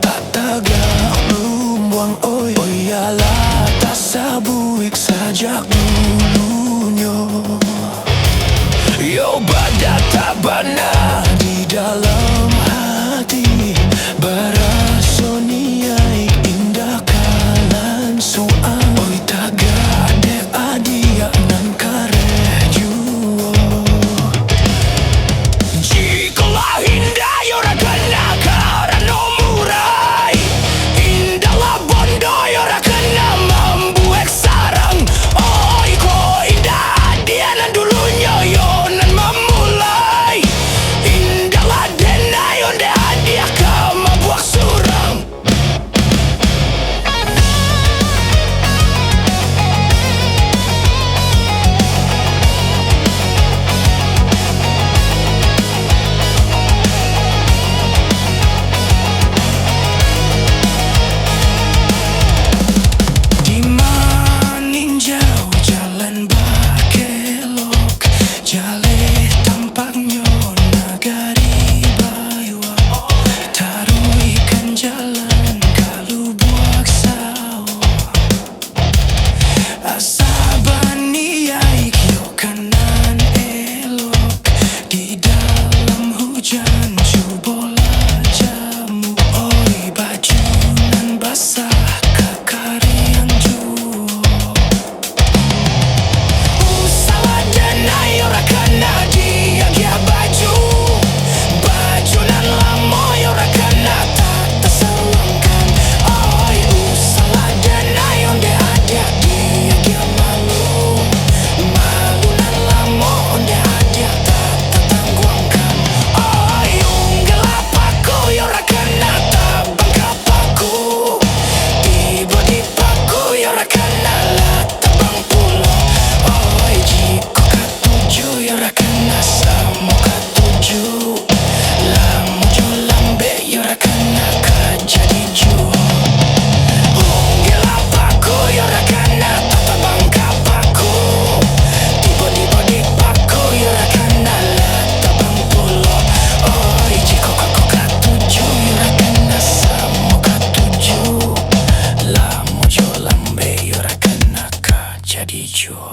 tak tagak lumbuang oi. Oyalah tak sabuik sajak dulunya. Yo badak tak bana di dalam hati, berasoniai indah kalan suang. Oi tagak de adia nan kareh juo. Jikalau indah yora kena karena murai, indahlah bondo yora kena membuat sarang. Oi ko indah dia nan dulunya yo nan memulai, indahlah dena yonde dia kau membuat surang. Jale tampaknya nagari baywa, taruh ikan jalan kalau buak sawah. Asabani yaik yo kanan elok, di dalam hujan cubola jamu. Oi baju nan basah kekarian juo. Usaha dana yora kena dia gia baju, baju nan lama yora kena tak terselangkan. Oi usaha dana yonde ada dia gia malu, malu nan lama onde ada tak tertangguhkan. Oi unggul apaku yora kena tak bangga paku, tiba di paku yora kena lah tabang pulau. Oi jiko katuju yora kena samo katuju, lamuju lambe yora kena kajadi juo. Unggul apaku yora kena tata bangka paku, tiba-tiba di paku yora kena lah tabang pulau. Oi jiko katuju yora kena samo katuju, lamuju lambe yora kena kajadi juo.